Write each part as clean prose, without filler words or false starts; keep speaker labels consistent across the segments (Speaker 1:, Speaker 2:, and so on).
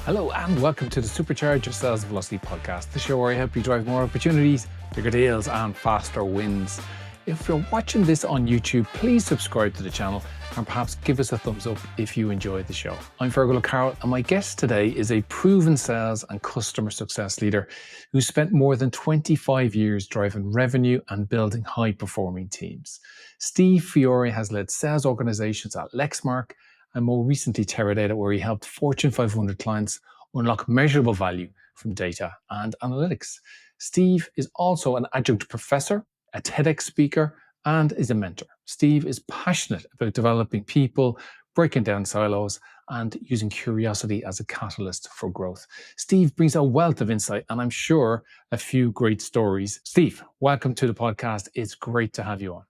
Speaker 1: Hello and welcome to the Supercharge Your Sales Velocity podcast, the show where I help you drive more opportunities, bigger deals and faster wins. If you're watching this on YouTube, please subscribe to the channel and perhaps give us a thumbs up if you enjoyed the show. I'm Fergal and my guest today is a proven sales and customer success leader who spent more than 25 years driving revenue and building high-performing teams. Steve Fiore has led sales organizations at Lexmark and more recently Teradata, where he helped Fortune 500 clients unlock measurable value from data and analytics. Steve is also an adjunct professor, a TEDx speaker, and is a mentor. Steve is passionate about developing people, breaking down silos, and using curiosity as a catalyst for growth. Steve brings a wealth of insight, and I'm sure a few great stories. Steve, welcome to the podcast. It's great to have you on.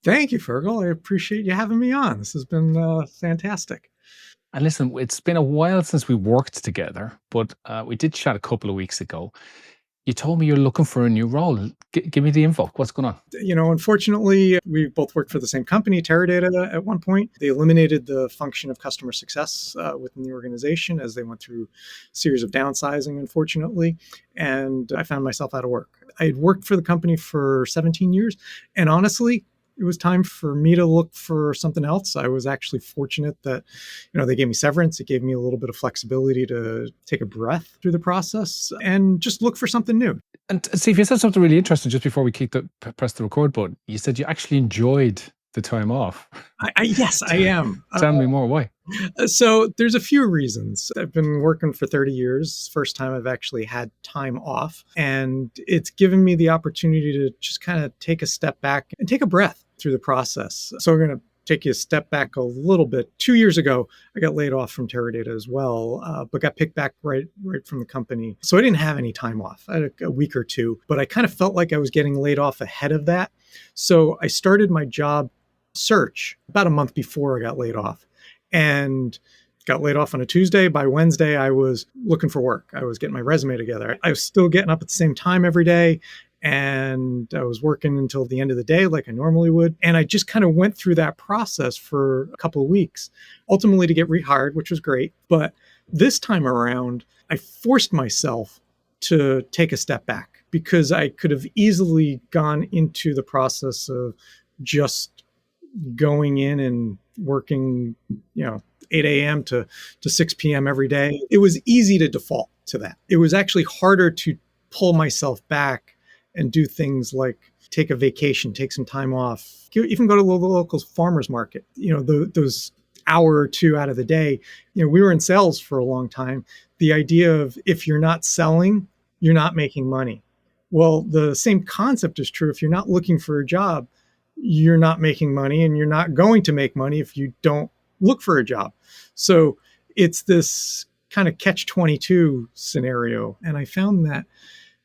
Speaker 2: Thank you, Fergal. I appreciate you having me on. This has been fantastic.
Speaker 1: And listen, it's been a while since we worked together, but we did chat a couple of weeks ago. You told me you're looking for a new role. Give me the info. What's going on?
Speaker 2: Unfortunately, we both worked for the same company, Teradata, at one point. They eliminated the function of customer success within the organization as they went through a series of downsizing, unfortunately. And I found myself out of work. I had worked for the company for 17 years. And honestly, it was time for me to look for something else. I was actually fortunate that, they gave me severance. It gave me a little bit of flexibility to take a breath through the process and just look for something new.
Speaker 1: And Steve, you said something really interesting just before we press the record button. You said you actually enjoyed the time off.
Speaker 2: Yes, I am.
Speaker 1: Tell me more. Why?
Speaker 2: So there's a few reasons. I've been working for 30 years. First time I've actually had time off. And it's given me the opportunity to just kind of take a step back and take a breath through the process. So we're going to take you a step back a little bit. 2 years ago, I got laid off from Teradata as well, but got picked back right from the company. So I didn't have any time off. I had a week or two, but I kind of felt like I was getting laid off ahead of that. So I started my job search about a month before I got laid off. And got laid off on a Tuesday. By Wednesday, I was looking for work. I was getting my resume together. I was still getting up at the same time every day. And I was working until the end of the day like I normally would. And I just kind of went through that process for a couple of weeks, ultimately to get rehired, which was great. But this time around, I forced myself to take a step back because I could have easily gone into the process of just going in and working, 8 a.m. to 6 p.m. every day. It was easy to default to that. It was actually harder to pull myself back and do things like take a vacation, take some time off, even go to the local farmer's market. Those hour or two out of the day, we were in sales for a long time. The idea of if you're not selling, you're not making money. Well, the same concept is true. If you're not looking for a job, you're not making money, and you're not going to make money if you don't look for a job. So it's this kind of catch-22 scenario. And I found that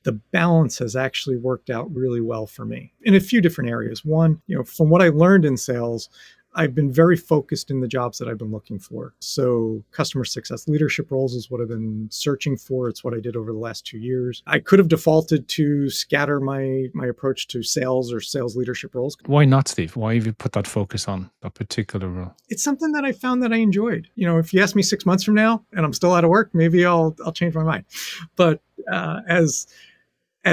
Speaker 2: the balance has actually worked out really well for me in a few different areas. One, from what I learned in sales, I've been very focused in the jobs that I've been looking for. So customer success leadership roles is what I've been searching for. It's what I did over the last 2 years. I could have defaulted to scatter my approach to sales or sales leadership roles.
Speaker 1: Why not, Steve? Why have you put that focus on that particular role?
Speaker 2: It's something that I found that I enjoyed. If you ask me 6 months from now and I'm still out of work, maybe I'll change my mind. But as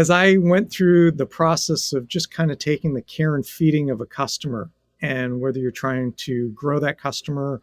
Speaker 2: I went through the process of just kind of taking the care and feeding of a customer, and whether you're trying to grow that customer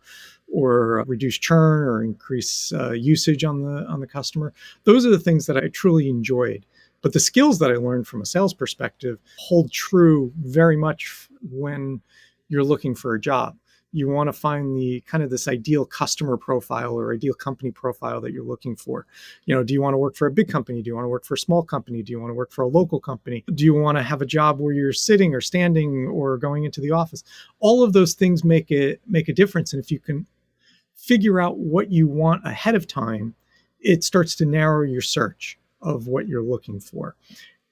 Speaker 2: or reduce churn or increase usage on the customer, those are the things that I truly enjoyed. But the skills that I learned from a sales perspective hold true very much when you're looking for a job. You want to find the kind of this ideal customer profile or ideal company profile that you're looking for. Do you want to work for a big company? Do you want to work for a small company? Do you want to work for a local company? Do you want to have a job where you're sitting or standing or going into the office? All of those things make a difference. And if you can figure out what you want ahead of time, it starts to narrow your search of what you're looking for.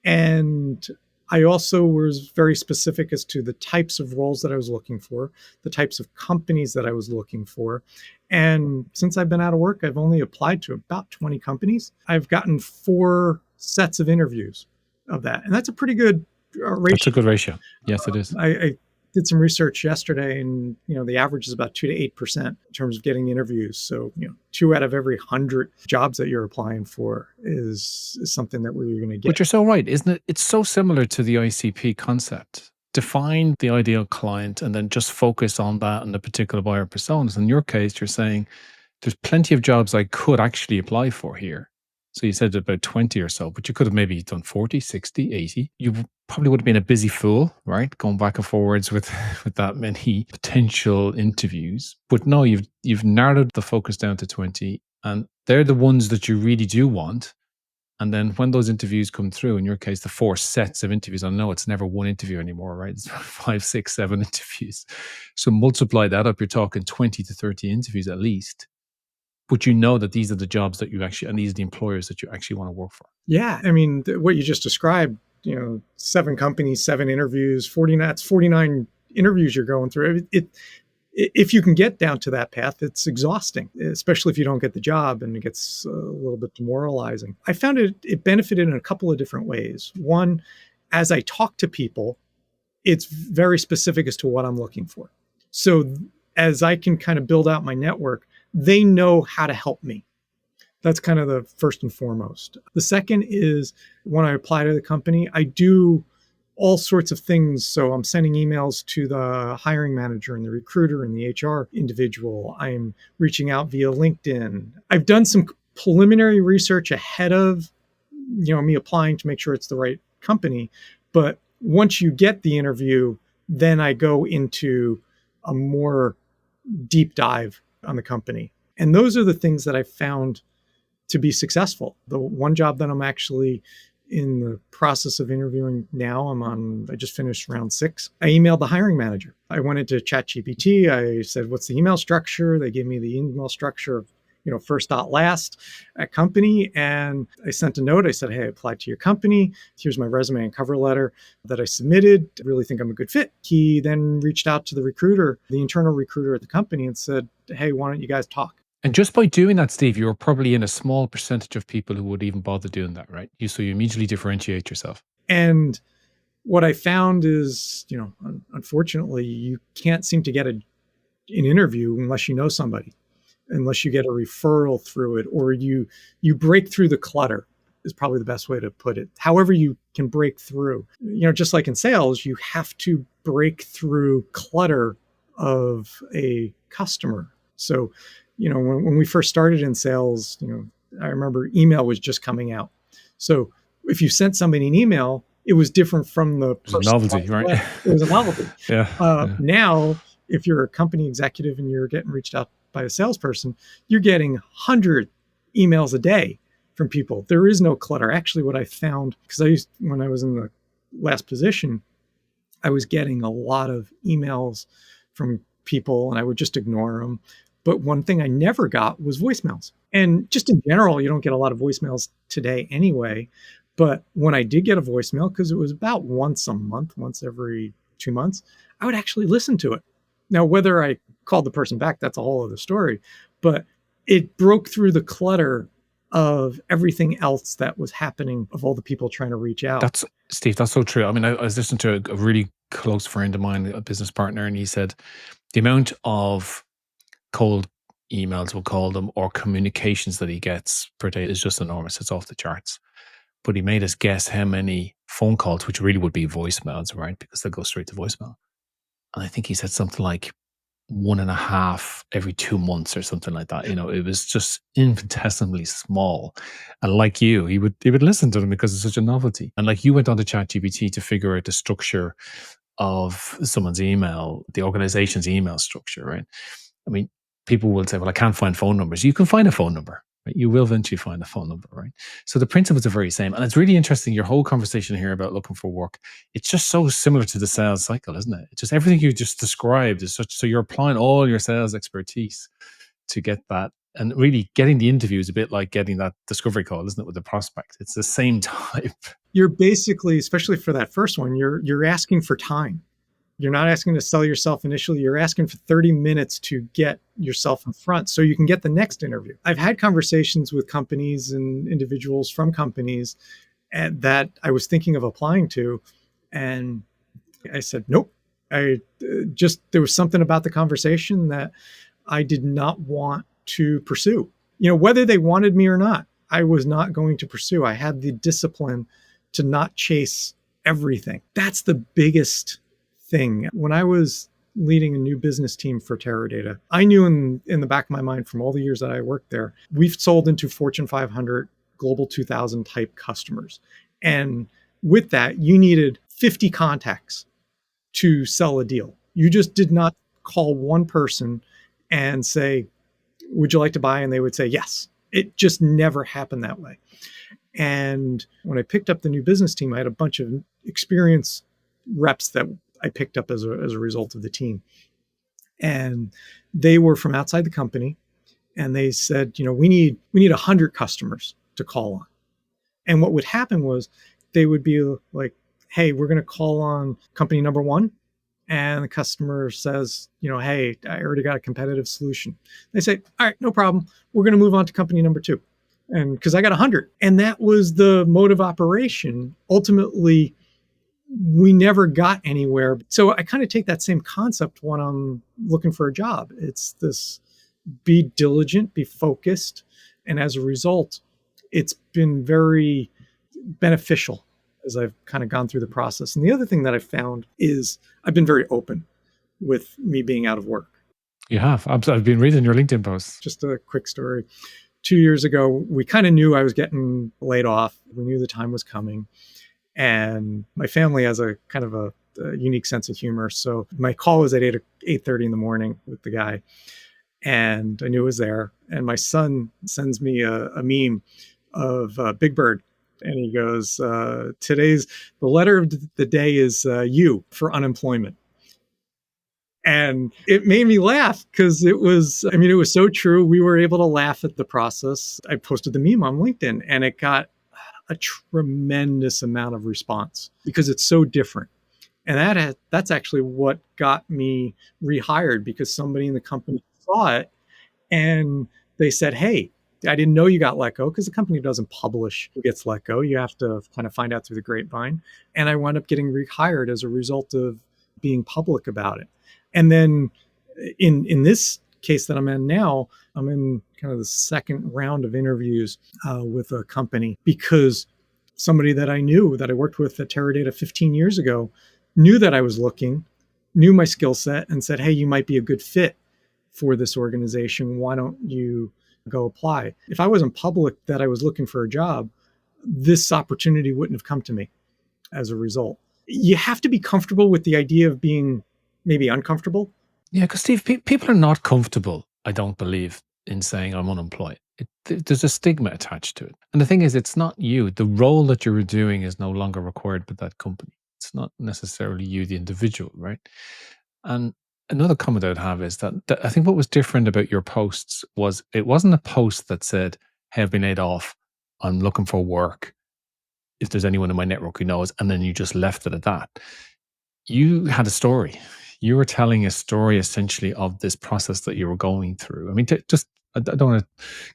Speaker 2: And I also was very specific as to the types of roles that I was looking for, the types of companies that I was looking for. And since I've been out of work, I've only applied to about 20 companies. I've gotten 4 sets of interviews of that. And that's a pretty good ratio.
Speaker 1: That's a good ratio. Yes, it is.
Speaker 2: I did some research yesterday, and the average is about 2 to 8% in terms of getting interviews. So 2 out of every 100 jobs that you're applying for is something that we're going to get.
Speaker 1: But you're so right, isn't it? It's so similar to the ICP concept. Define the ideal client and then just focus on that and the particular buyer personas. In your case, you're saying there's plenty of jobs I could actually apply for here. So you said about 20 or so, but you could have maybe done 40, 60, 80. You probably would have been a busy fool, right? Going back and forwards with that many potential interviews. But no, you've narrowed the focus down to 20, and they're the ones that you really do want. And then when those interviews come through, in your case, the 4 sets of interviews, I know it's never one interview anymore, right? It's 5, 6, 7 interviews. So multiply that up, you're talking 20 to 30 interviews at least. But you know that these are the jobs that you actually, and these are the employers that you actually want to work for.
Speaker 2: Yeah. I mean, what you just described, 7 companies, 7 interviews, 49 interviews you're going through. If you can get down to that path, it's exhausting, especially if you don't get the job, and it gets a little bit demoralizing. I found it benefited in a couple of different ways. One, as I talk to people, it's very specific as to what I'm looking for. So as I can kind of build out my network, they know how to help me. That's kind of the first and foremost. The second is when I apply to the company, I do all sorts of things. So I'm sending emails to the hiring manager and the recruiter and the HR individual. I'm reaching out via LinkedIn. I've done some preliminary research ahead of me applying to make sure it's the right company. But once you get the interview, then I go into a more deep dive on the company. And those are the things that I found to be successful. The one job that I'm actually in the process of interviewing now, I just finished round 6. I emailed the hiring manager. I went into ChatGPT. I said, what's the email structure? They gave me the email structure of, first dot last at company. And I sent a note. I said, hey, I applied to your company. Here's my resume and cover letter that I submitted. I really think I'm a good fit. He then reached out to the recruiter, the internal recruiter at the company, and said, hey, why don't you guys talk?
Speaker 1: And just by doing that, Steve, you're probably in a small percentage of people who would even bother doing that, right? So you immediately differentiate yourself.
Speaker 2: And what I found is, unfortunately, you can't seem to get an interview unless you know somebody, unless you get a referral through it, or you break through the clutter is probably the best way to put it. However you can break through, just like in sales, you have to break through clutter of a customer. So, when we first started in sales, I remember email was just coming out. So if you sent somebody an email, it was different from the
Speaker 1: It was a novelty, right?
Speaker 2: It was a novelty.
Speaker 1: Yeah.
Speaker 2: Now, if you're a company executive and you're getting reached out by a salesperson, you're getting 100 emails a day from people. There is no clutter. Actually, what I found, because when I was in the last position, I was getting a lot of emails from people and I would just ignore them. But one thing I never got was voicemails. And just in general, you don't get a lot of voicemails today anyway. But when I did get a voicemail, because it was about once a month, once every 2 months, I would actually listen to it. Now, whether I called the person back, that's a whole other story. But it broke through the clutter of everything else that was happening, of all the people trying to reach out.
Speaker 1: Steve, that's so true. I mean, I was listening to a really close friend of mine, a business partner, and he said the amount of cold emails, we'll call them, or communications that he gets per day is just enormous. It's off the charts. But he made us guess how many phone calls, which really would be voicemails, right? Because they go straight to voicemail. And I think he said something like 1.5 every 2 months or something like that. It was just infinitesimally small. And like you, he would listen to them because it's such a novelty. And like you went on to ChatGPT to figure out the structure of someone's email, the organization's email structure, right? I mean, people will say, well, I can't find phone numbers. You can find a phone number, right? You will eventually find a phone number, right? So the principles are very same. And it's really interesting, your whole conversation here about looking for work. It's just so similar to the sales cycle, isn't it? It's just everything you just described is so you're applying all your sales expertise to get that. And really getting the interview is a bit like getting that discovery call, isn't it, with the prospect? It's the same type.
Speaker 2: You're basically, especially for that first one, you're asking for time. You're not asking to sell yourself initially. You're asking for 30 minutes to get yourself in front so you can get the next interview. I've had conversations with companies and individuals from companies that I was thinking of applying to. And I said, nope, There was something about the conversation that I did not want to pursue. Whether they wanted me or not, I was not going to pursue. I had the discipline to not chase everything. That's the biggest thing. When I was leading a new business team for Teradata, I knew in the back of my mind from all the years that I worked there, we've sold into Fortune 500, Global 2000 type customers. And with that, you needed 50 contacts to sell a deal. You just did not call one person and say, would you like to buy? And they would say yes. It just never happened that way. And when I picked up the new business team, I had a bunch of experienced reps that I picked up as a result of the team. And they were from outside the company. And they said, we need 100 customers to call on. And what would happen was they would be like, hey, we're going to call on company number one. And the customer says, hey, I already got a competitive solution. They say, all right, no problem. We're going to move on to company number two. And because I got 100. And that was the mode of operation. Ultimately, we never got anywhere. So I kind of take that same concept when I'm looking for a job. It's this: be diligent, be focused. And as a result, it's been very beneficial as I've kind of gone through the process. And the other thing that I found is I've been very open with me being out of work.
Speaker 1: You have. I've been reading your LinkedIn posts.
Speaker 2: Just a quick story. 2 years ago, we kind of knew I was getting laid off. We knew the time was coming. And my family has a kind of a unique sense of humor. So my call was at 8:30 in the morning with the guy. And I knew it was there. And my son sends me a meme of Big Bird. And he goes, the letter of the day is U for unemployment. And it made me laugh because it was so true. We were able to laugh at the process. I posted the meme on LinkedIn and it got a tremendous amount of response because it's so different. And that's actually what got me rehired, because somebody in the company saw it and they said, hey, I didn't know you got let go, because the company doesn't publish who gets let go. You have to kind of find out through the grapevine. And I wound up getting rehired as a result of being public about it. And then in this case that I'm in now, I'm in kind of the second round of interviews with a company, because somebody that I knew that I worked with at Teradata 15 years ago knew that I was looking, knew my skill set, and said, hey, you might be a good fit for this organization. Why don't you go apply? If I wasn't public that I was looking for a job, this opportunity wouldn't have come to me as a result. You have to be comfortable with the idea of being maybe uncomfortable.
Speaker 1: Yeah, because Steve, people are not comfortable, I don't believe, in saying I'm unemployed. There's a stigma attached to it. And the thing is, it's not you. The role that you're doing is no longer required by that company. It's not necessarily you, the individual, right? And another comment I would have is that I think what was different about your posts was it wasn't a post that said, hey, I've been laid off, I'm looking for work, if there's anyone in my network who knows, and then you just left it at that. You had a story. You were telling a story essentially of this process that you were going through. I mean, I don't want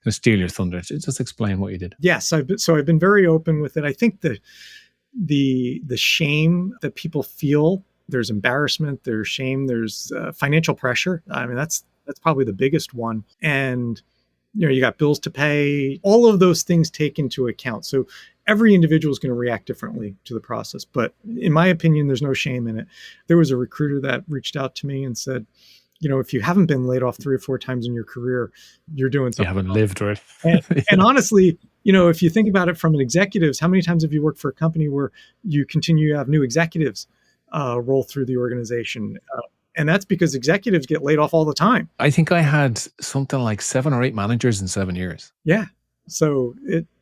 Speaker 1: to steal your thunder. Just explain what you did.
Speaker 2: Yes, I've been very open with it. I think the shame that people feel, there's embarrassment, there's shame, there's financial pressure. I mean, that's probably the biggest one. And you got bills to pay. All of those things take into account. So every individual is going to react differently to the process. But in my opinion, there's no shame in it. There was a recruiter that reached out to me and said, if you haven't been laid off 3 or 4 times in your career, you're doing something.
Speaker 1: You haven't lived, right?
Speaker 2: And honestly, if you think about it from an executive's, how many times have you worked for a company where you continue to have new executives roll through the organization? And that's because executives get laid off all the time.
Speaker 1: I think I had something like 7 or 8 managers in 7 years.
Speaker 2: Yeah. So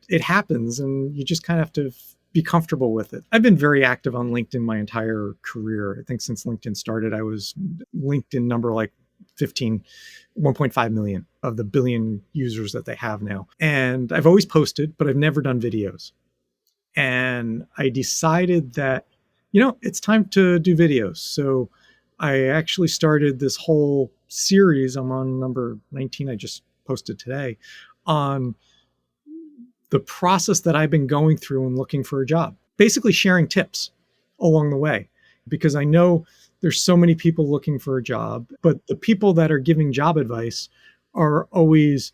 Speaker 2: it happens, and you just kind of have to be comfortable with it. I've been very active on LinkedIn my entire career. I think since LinkedIn started, I was LinkedIn number like 1.5 million of the billion users that they have now. And I've always posted, but I've never done videos. And I decided that, it's time to do videos. So I actually started this whole series. I'm on number 19. I just posted today on the process that I've been going through and looking for a job, basically sharing tips along the way, because I know there's so many people looking for a job, but the people that are giving job advice are always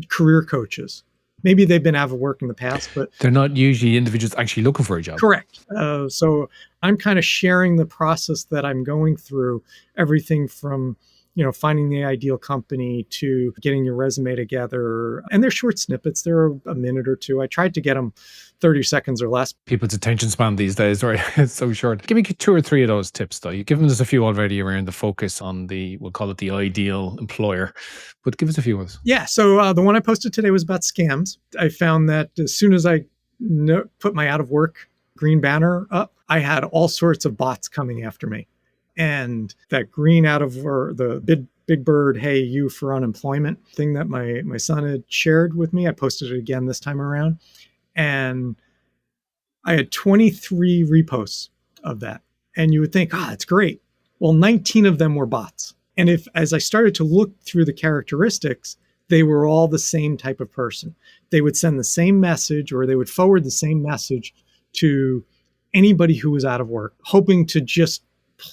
Speaker 2: career coaches. Maybe they've been out of work in the past, but
Speaker 1: They're not usually individuals actually looking for a job.
Speaker 2: correct. So I'm kind of sharing the process that I'm going through, everything from finding the ideal company to getting your resume together. And they're short snippets. They're a minute or two. I tried to get them 30 seconds or less.
Speaker 1: People's attention span these days, right? It's so short. Give me two or three of those tips, though. You've given us a few already around the focus on we'll call it the ideal employer, but give us a few others.
Speaker 2: Yeah. So the one I posted today was about scams. I found that as soon as I put my out of work green banner up, I had all sorts of bots coming after me. And that green out of, or the big bird, hey, you for unemployment thing that my son had shared with me, I posted it again this time around. And I had 23 reposts of that. And you would think, it's great. Well, 19 of them were bots. And as I started to look through the characteristics, they were all the same type of person. They would send the same message, or they would forward the same message to anybody who was out of work, hoping to just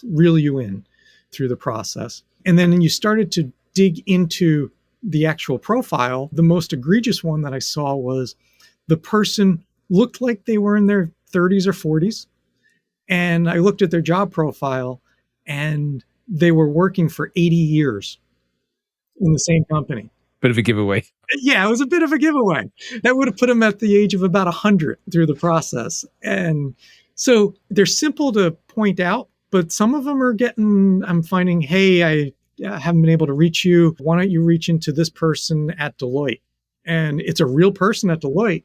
Speaker 2: reel you in through the process. And then you started to dig into the actual profile. The most egregious one that I saw was the person looked like they were in their 30s or 40s. And I looked at their job profile and they were working for 80 years in the same company.
Speaker 1: Bit of a giveaway.
Speaker 2: Yeah, it was a bit of a giveaway. That would have put them at the age of about 100 through the process. And so they're simple to point out, but some of them I'm finding, hey, I haven't been able to reach you. Why don't you reach into this person at Deloitte? And it's a real person at Deloitte,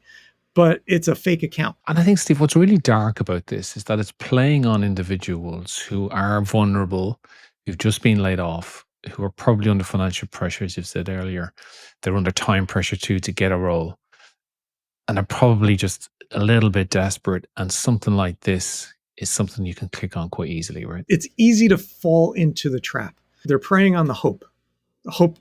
Speaker 2: but it's a fake account.
Speaker 1: And I think, Steve, what's really dark about this is that it's playing on individuals who are vulnerable, who've just been laid off, who are probably under financial pressure, as you've said earlier. They're under time pressure too to get a role. And they're probably just a little bit desperate. And something like this is something you can click on quite easily, right?
Speaker 2: It's easy to fall into the trap. They're preying on the hope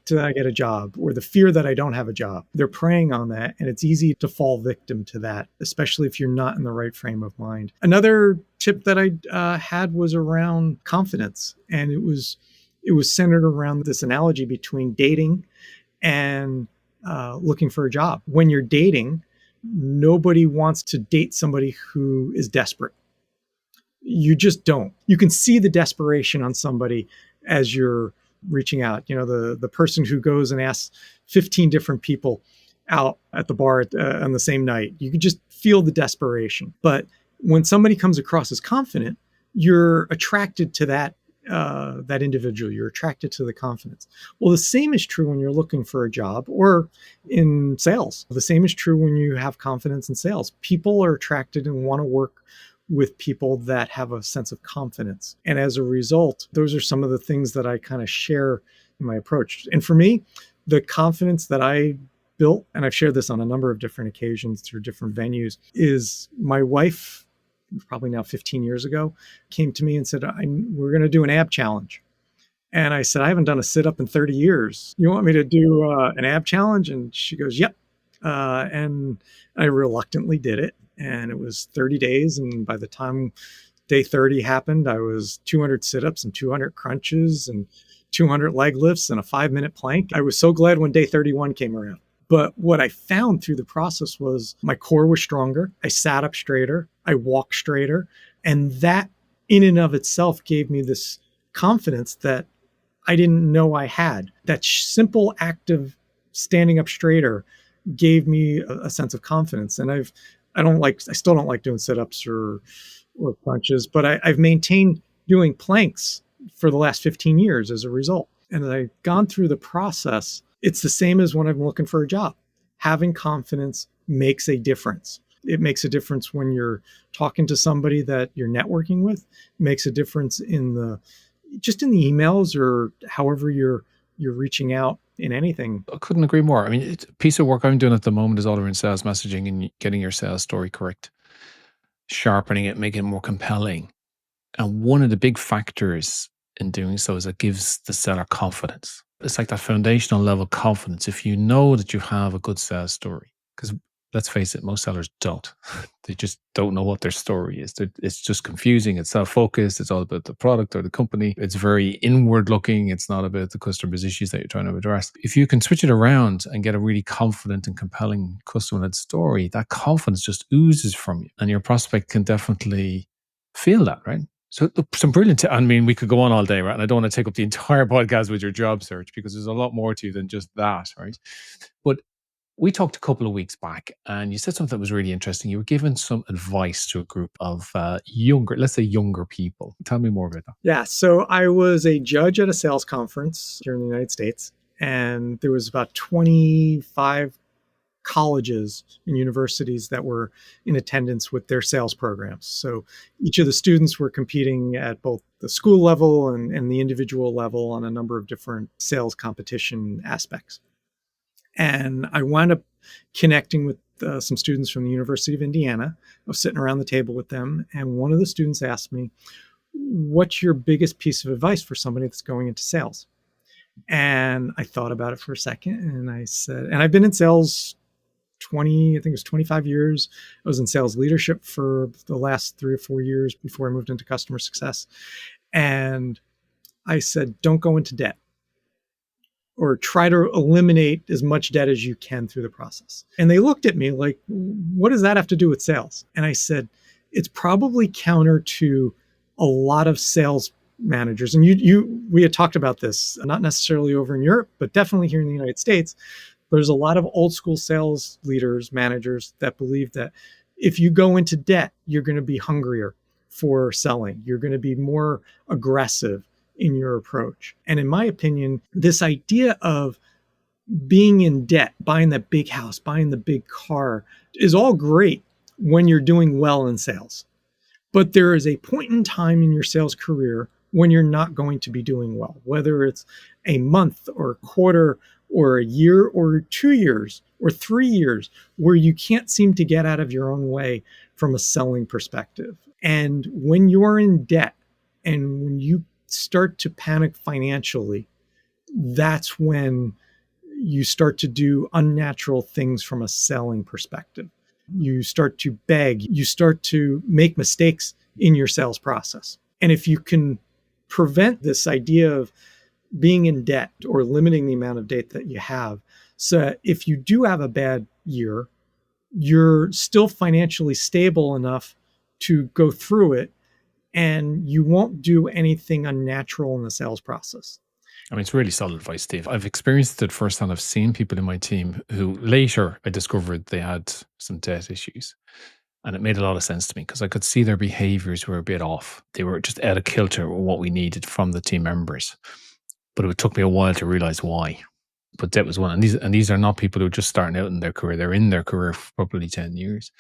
Speaker 2: to get a job, or the fear that I don't have a job. They're preying on that, and it's easy to fall victim to that, especially if you're not in the right frame of mind. Another tip that I had was around confidence, and it was centered around this analogy between dating and looking for a job. When you're dating, nobody wants to date somebody who is desperate. You just don't. You can see the desperation on somebody as you're reaching out. The person who goes and asks 15 different people out at the bar on the same night. You could just feel the desperation. But when somebody comes across as confident, you're attracted to that individual. You're attracted to the confidence. Well, the same is true when you're looking for a job or in sales. The same is true when you have confidence in sales. People are attracted and want to work with people that have a sense of confidence. And as a result, those are some of the things that I kind of share in my approach. And for me, the confidence that I built, and I've shared this on a number of different occasions through different venues, is my wife, probably now 15 years ago, came to me and said, we're going to do an ab challenge. And I said, I haven't done a sit-up in 30 years. You want me to do an ab challenge? And she goes, yep. And I reluctantly did it. And it was 30 days. And by the time day 30 happened, I was 200 sit-ups and 200 crunches and 200 leg lifts and a 5-minute plank. I was so glad when day 31 came around. But what I found through the process was my core was stronger. I sat up straighter. I walked straighter. And that in and of itself gave me this confidence that I didn't know I had. That simple act of standing up straighter gave me a sense of confidence. And I still don't like doing sit-ups or crunches, but I've maintained doing planks for the last 15 years as a result. And as I've gone through the process, it's the same as when I'm looking for a job. Having confidence makes a difference. It makes a difference when you're talking to somebody that you're networking with. It makes a difference in the emails or however you're reaching out in anything.
Speaker 1: I couldn't agree more. I mean, it's a piece of work I'm doing at the moment is all around sales messaging and getting your sales story correct, sharpening it, making it more compelling. And one of the big factors in doing so is it gives the seller confidence. It's like that foundational level confidence. If you know that you have a good sales story, because let's face it, most sellers don't. They just don't know what their story is. It's just confusing. It's self-focused. It's all about the product or the company. It's very inward looking. It's not about the customer's issues that you're trying to address. If you can switch it around and get a really confident and compelling customer-led story, that confidence just oozes from you. And your prospect can definitely feel that, right? So look, some brilliant, I mean, we could go on all day, right? And I don't want to take up the entire podcast with your job search because there's a lot more to you than just that, right? But we talked a couple of weeks back and you said something that was really interesting. You were giving some advice to a group of let's say younger people. Tell me more about that.
Speaker 2: Yeah. So I was a judge at a sales conference here in the United States, and there was about 25 colleges and universities that were in attendance with their sales programs. So each of the students were competing at both the school level and the individual level on a number of different sales competition aspects. And I wound up connecting with some students from the University of Indiana. I was sitting around the table with them, and one of the students asked me, "What's your biggest piece of advice for somebody that's going into sales?" And I thought about it for a second, and I said, and I've been in sales 20, I think it was 25 years. I was in sales leadership for the last 3 or 4 years before I moved into customer success. And I said, don't go into debt, or try to eliminate as much debt as you can through the process. And they looked at me like, what does that have to do with sales? And I said, it's probably counter to a lot of sales managers. And we had talked about this, not necessarily over in Europe, but definitely here in the United States. There's a lot of old school sales leaders, managers that believe that if you go into debt, you're going to be hungrier for selling. You're going to be more aggressive in your approach. And in my opinion, this idea of being in debt, buying that big house, buying the big car is all great when you're doing well in sales. But there is a point in time in your sales career when you're not going to be doing well, whether it's a month or a quarter or a year or 2 years or 3 years, where you can't seem to get out of your own way from a selling perspective. And when you're in debt and when you start to panic financially, that's when you start to do unnatural things from a selling perspective. You start to beg, you start to make mistakes in your sales process. And if you can prevent this idea of being in debt or limiting the amount of debt that you have, so if you do have a bad year, you're still financially stable enough to go through it, and you won't do anything unnatural in the sales process.
Speaker 1: I mean, it's really solid advice, Steve. I've experienced it firsthand. I've seen people in my team who later I discovered they had some debt issues. And it made a lot of sense to me because I could see their behaviors were a bit off. They were just out of kilter with what we needed from the team members. But it took me a while to realize why. But debt was one. And these are not people who are just starting out in their career. They're in their career for probably 10 years.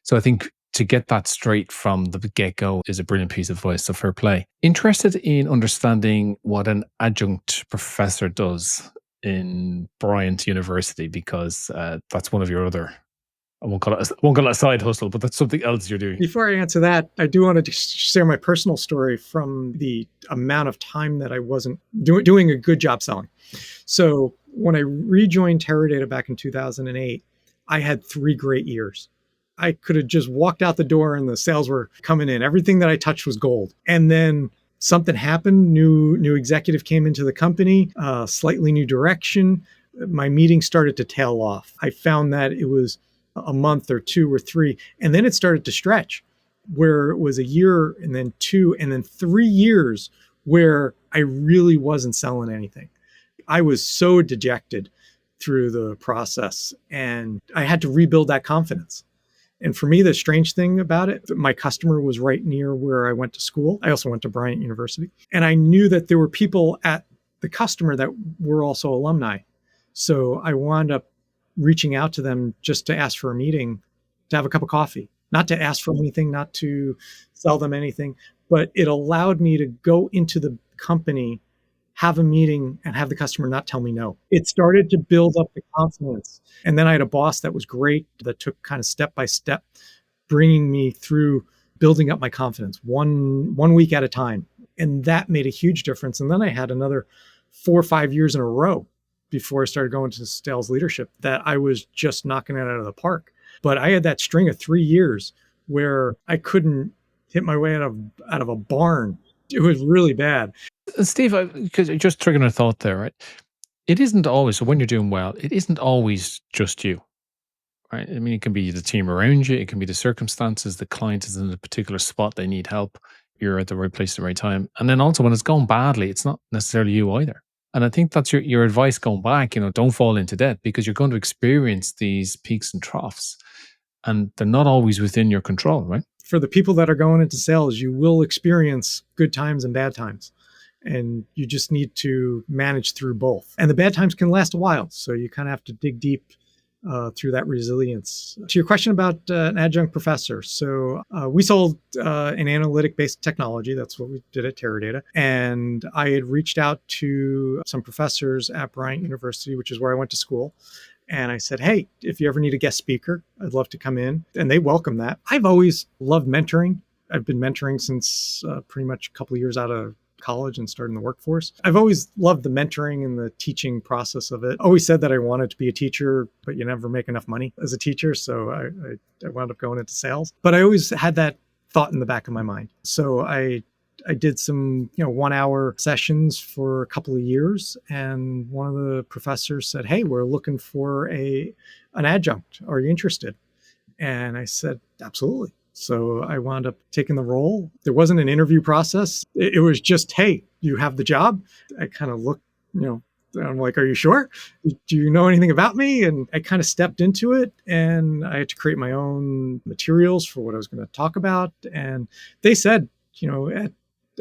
Speaker 1: So I think to get that straight from the get-go is a brilliant piece of advice. So fair play. Interested in understanding what an adjunct professor does in Bryant University, because that's one of your other, I won't call it a side hustle, but that's something else you're doing.
Speaker 2: Before I answer that, I do want to share my personal story from the amount of time that I wasn't doing a good job selling. So when I rejoined Teradata back in 2008, I had 3 great years. I could have just walked out the door and the sales were coming in. Everything that I touched was gold. And then something happened. New executive came into the company, slightly new direction. My meeting started to tail off. I found that it was a month or 2 or 3, and then it started to stretch, where it was a year and then 2 and then 3 years where I really wasn't selling anything. I was so dejected through the process, and I had to rebuild that confidence. And for me, the strange thing about it, my customer was right near where I went to school. I also went to Bryant University. And I knew that there were people at the customer that were also alumni. So I wound up reaching out to them just to ask for a meeting, to have a cup of coffee, not to ask for anything, not to sell them anything, but it allowed me to go into the company, have a meeting, and have the customer not tell me no. It started to build up the confidence. And then I had a boss that was great, that took kind of step by step, bringing me through building up my confidence one week at a time. And that made a huge difference. And then I had another 4 or 5 years in a row before I started going to sales leadership that I was just knocking it out of the park. But I had that string of 3 years where I couldn't hit my way out of a barn. It was really bad.
Speaker 1: Steve, because just triggering a thought there, right? It isn't always, so when you're doing well, it isn't always just you, right? I mean, it can be the team around you, it can be the circumstances, the client is in a particular spot, they need help, you're at the right place at the right time. And then also when it's going badly, it's not necessarily you either. And I think that's your advice going back, don't fall into debt because you're going to experience these peaks and troughs and they're not always within your control, right?
Speaker 2: For the people that are going into sales, you will experience good times and bad times. And you just need to manage through both. And the bad times can last a while. So you kind of have to dig deep through that resilience. To your question about an adjunct professor. So we sold an analytic-based technology. That's what we did at Teradata. And I had reached out to some professors at Bryant University, which is where I went to school. And I said, hey, if you ever need a guest speaker, I'd love to come in. And they welcomed that. I've always loved mentoring. I've been mentoring since pretty much a couple of years out of college and starting the workforce. I've always loved the mentoring and the teaching process of it. Always said that I wanted to be a teacher, but you never make enough money as a teacher. So I wound up going into sales. But I always had that thought in the back of my mind. So I did some 1-hour sessions for a couple of years. And one of the professors said, hey, we're looking for an adjunct. Are you interested? And I said, absolutely. So I wound up taking the role. There wasn't an interview process. It was just, hey, you have the job. I kind of looked, I'm like, are you sure? Do you know anything about me? And I kind of stepped into it and I had to create my own materials for what I was going to talk about. And they said,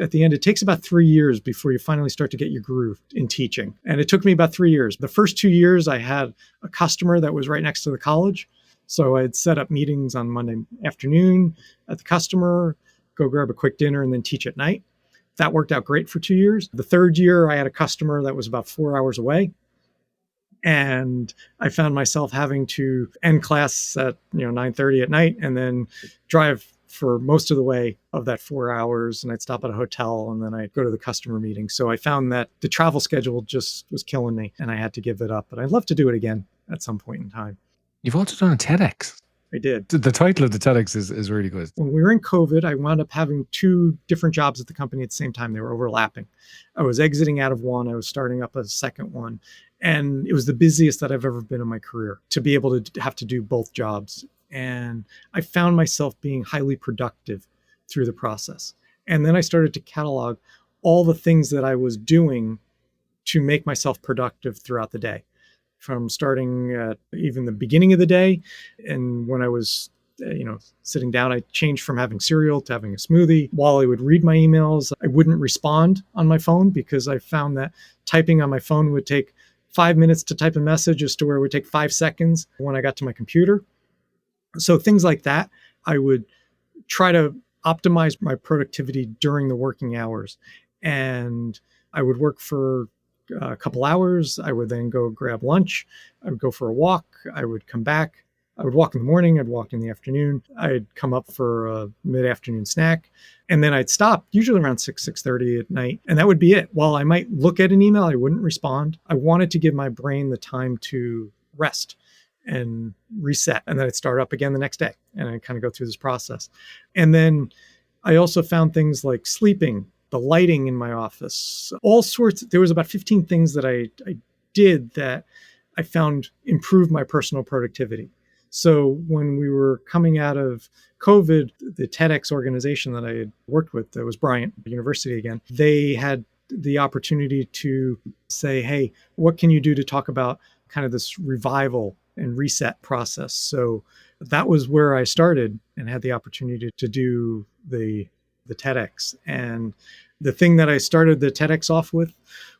Speaker 2: at the end, it takes about 3 years before you finally start to get your groove in teaching. And it took me about 3 years. The first 2 years, I had a customer that was right next to the college. So I'd set up meetings on Monday afternoon at the customer, go grab a quick dinner, and then teach at night. That worked out great for 2 years. The third year, I had a customer that was about 4 hours away. And I found myself having to end class at 9:30 at night and then drive for most of the way of that 4 hours. And I'd stop at a hotel and then I'd go to the customer meeting. So I found that the travel schedule just was killing me and I had to give it up. But I'd love to do it again at some point in time.
Speaker 1: You've also done a TEDx.
Speaker 2: I did.
Speaker 1: The title of the TEDx is really good.
Speaker 2: When we were in COVID, I wound up having 2 different jobs at the company at the same time. They were overlapping. I was exiting out of one. I was starting up a second one. And it was the busiest that I've ever been in my career to be able to have to do both jobs. And I found myself being highly productive through the process. And then I started to catalog all the things that I was doing to make myself productive throughout the day. From starting at even the beginning of the day. And when I was, sitting down, I changed from having cereal to having a smoothie. While I would read my emails, I wouldn't respond on my phone because I found that typing on my phone would take 5 minutes to type a message as to where it would take 5 seconds when I got to my computer. So things like that, I would try to optimize my productivity during the working hours. And I would work for a couple hours. I would then go grab lunch. I would go for a walk. I would come back. I would walk in the morning. I'd walk in the afternoon. I'd come up for a mid-afternoon snack. And then I'd stop, usually around 6:30 at night. And that would be it. While I might look at an email, I wouldn't respond. I wanted to give my brain the time to rest and reset. And then I'd start up again the next day. And I'd kind of go through this process. And then I also found things like sleeping, the lighting in my office, all sorts. There was about 15 things that I did that I found improved my personal productivity. So when we were coming out of COVID, the TEDx organization that I had worked with, that was Bryant University again, they had the opportunity to say, hey, what can you do to talk about kind of this revival and reset process? So that was where I started and had the opportunity to do the TEDx. And the thing that I started the TEDx off with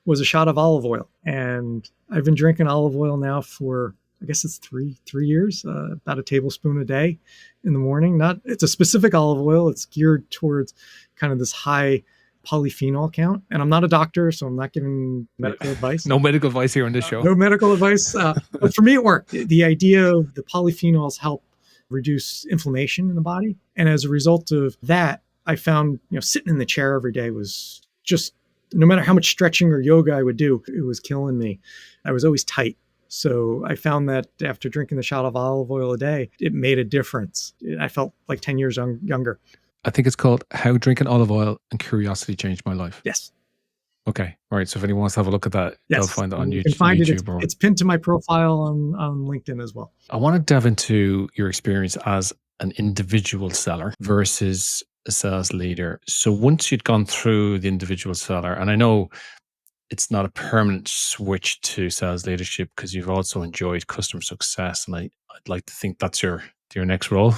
Speaker 2: was a shot of olive oil. And I've been drinking olive oil now for, I guess it's three years, about a tablespoon a day in the morning. It's a specific olive oil. It's geared towards kind of this high polyphenol count. And I'm not a doctor, so I'm not giving medical advice.
Speaker 1: No medical advice here on this show.
Speaker 2: No medical advice. But for me, it worked. The idea of the polyphenols help reduce inflammation in the body. And as a result of that, I found, sitting in the chair every day was just, no matter how much stretching or yoga I would do, it was killing me. I was always tight. So I found that after drinking the shot of olive oil a day, it made a difference. I felt like 10 years younger.
Speaker 1: I think it's called How Drinking Olive Oil and Curiosity Changed My Life.
Speaker 2: Yes.
Speaker 1: Okay. All right. So if anyone wants to have a look at that, they'll
Speaker 2: Yes.
Speaker 1: find it on
Speaker 2: You can find it.
Speaker 1: YouTube. Or
Speaker 2: It's pinned to my profile on LinkedIn as well.
Speaker 1: I want to delve into your experience as an individual seller versus a sales leader. So once you'd gone through the individual seller, and I know it's not a permanent switch to sales leadership because you've also enjoyed customer success, and I'd like to think that's your next role.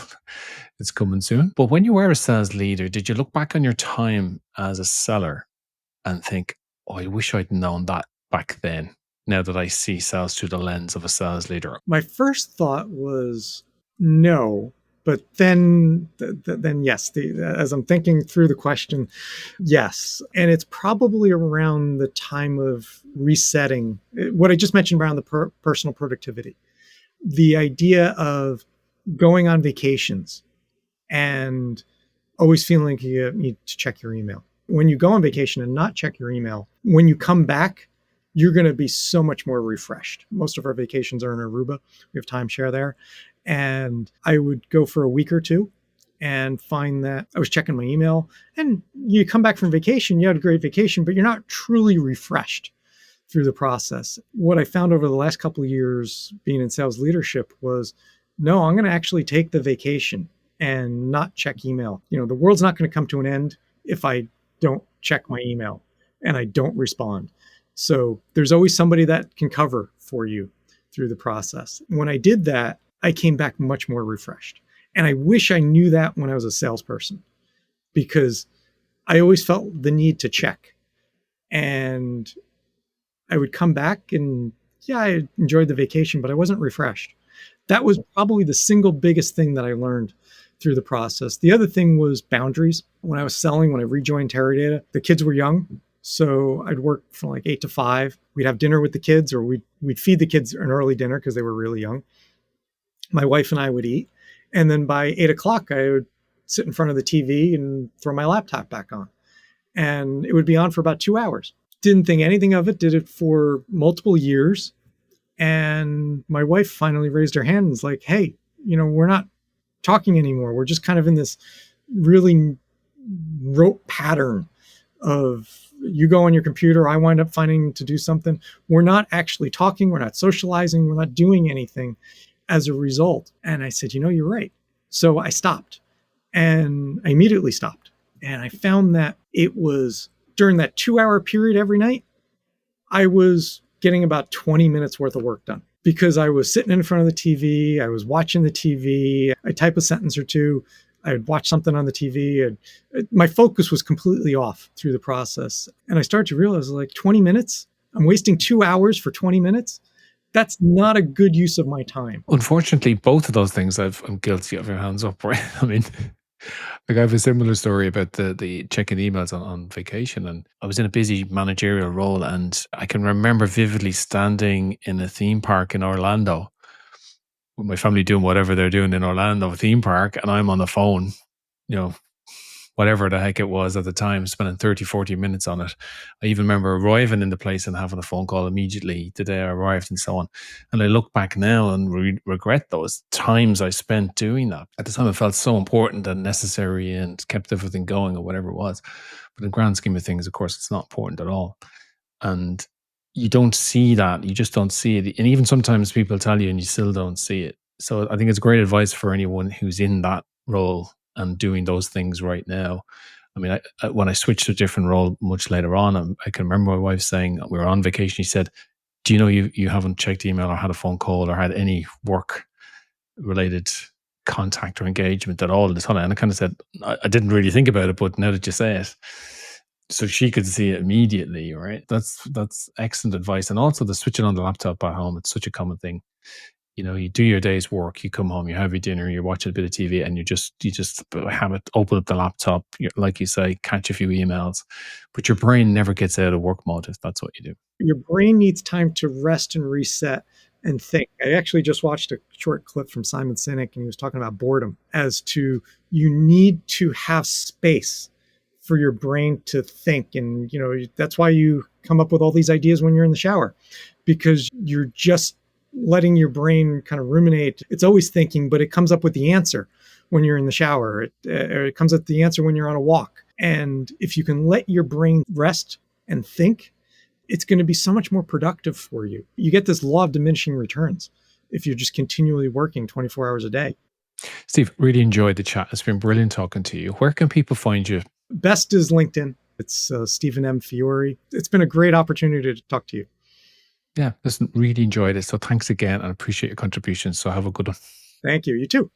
Speaker 1: It's coming soon. But when you were a sales leader, did you look back on your time as a seller and think, oh, I wish I'd known that back then, now that I see sales through the lens of a sales leader?
Speaker 2: My first thought was no, but then yes. As I'm thinking through the question, yes, and it's probably around the time of resetting what I just mentioned around the personal productivity, the idea of going on vacations and always feeling like you need to check your email. When you go on vacation and not check your email, when you come back, you're going to be so much more refreshed. Most of our vacations are in Aruba. We have timeshare there. And I would go for a week or two and find that I was checking my email. And you come back from vacation, you had a great vacation, but you're not truly refreshed through the process. What I found over the last couple of years being in sales leadership was, no, I'm going to actually take the vacation and not check email. The world's not going to come to an end if I don't check my email and I don't respond. So there's always somebody that can cover for you through the process. When I did that, I came back much more refreshed. And I wish I knew that when I was a salesperson, because I always felt the need to check. And I would come back and, yeah, I enjoyed the vacation, but I wasn't refreshed. That was probably the single biggest thing that I learned through the process. The other thing was boundaries. When I was selling, when I rejoined Teradata, the kids were young. So I'd work from like 8 to 5. We'd have dinner with the kids, or we'd feed the kids an early dinner because they were really young. My wife and I would eat. And then by 8 o'clock, I would sit in front of the TV and throw my laptop back on. And it would be on for about 2 hours. Didn't think anything of it, did it for multiple years. And my wife finally raised her hand and was like, hey, we're not talking anymore. We're just kind of in this really rote pattern of you go on your computer, I wind up finding to do something. We're not actually talking. We're not socializing. We're not doing anything as a result. And I said, you're right. So I stopped, and I immediately stopped. And I found that it was during that 2-hour period every night, I was getting about 20 minutes worth of work done because I was sitting in front of the TV. I was watching the TV. I type a sentence or two. I would watch something on the TV. And my focus was completely off through the process. And I started to realize, like, 20 minutes, I'm wasting 2 hours for 20 minutes. That's not a good use of my time.
Speaker 1: Unfortunately, both of those things I'm guilty of. Your hands up, right? I mean, like, I have a similar story about the checking emails on vacation, and I was in a busy managerial role, and I can remember vividly standing in a theme park in Orlando with my family doing whatever they're doing in Orlando theme park, and I'm on the phone, whatever the heck it was at the time, spending 30, 40 minutes on it. I even remember arriving in the place and having a phone call immediately the day I arrived and so on. And I look back now and regret those times I spent doing that. At the time, it felt so important and necessary and kept everything going or whatever it was. But in the grand scheme of things, of course, it's not important at all. And you don't see that. You just don't see it. And even sometimes people tell you and you still don't see it. So I think it's great advice for anyone who's in that role and doing those things right now. I mean, when I switched to a different role much later on, I can remember my wife saying, we were on vacation. She said, do you know you haven't checked email or had a phone call or had any work related contact or engagement at all this holiday? And I kind of said, I didn't really think about it, but now that you say it, so she could see it immediately, right? That's excellent advice. And also the switching on the laptop at home, it's such a common thing. You do your day's work, you come home, you have your dinner, you're watching a bit of TV, and you just have it, open up the laptop, like you say, catch a few emails, but your brain never gets out of work mode if that's what you do.
Speaker 2: Your brain needs time to rest and reset and think. I actually just watched a short clip from Simon Sinek, and he was talking about boredom as to you need to have space for your brain to think. And, that's why you come up with all these ideas when you're in the shower, because you're just letting your brain kind of ruminate. It's always thinking, but it comes up with the answer when you're in the shower. It comes up with the answer when you're on a walk. And if you can let your brain rest and think, it's going to be so much more productive for you. You get this law of diminishing returns if you're just continually working 24 hours a day.
Speaker 1: Steve, really enjoyed the chat. It's been brilliant talking to you. Where can people find you?
Speaker 2: Best is LinkedIn. It's Stephen M. Fiore. It's been a great opportunity to talk to you.
Speaker 1: Yeah, listen, really enjoyed it. So thanks again and appreciate your contributions. So have a good one.
Speaker 2: Thank you. You too.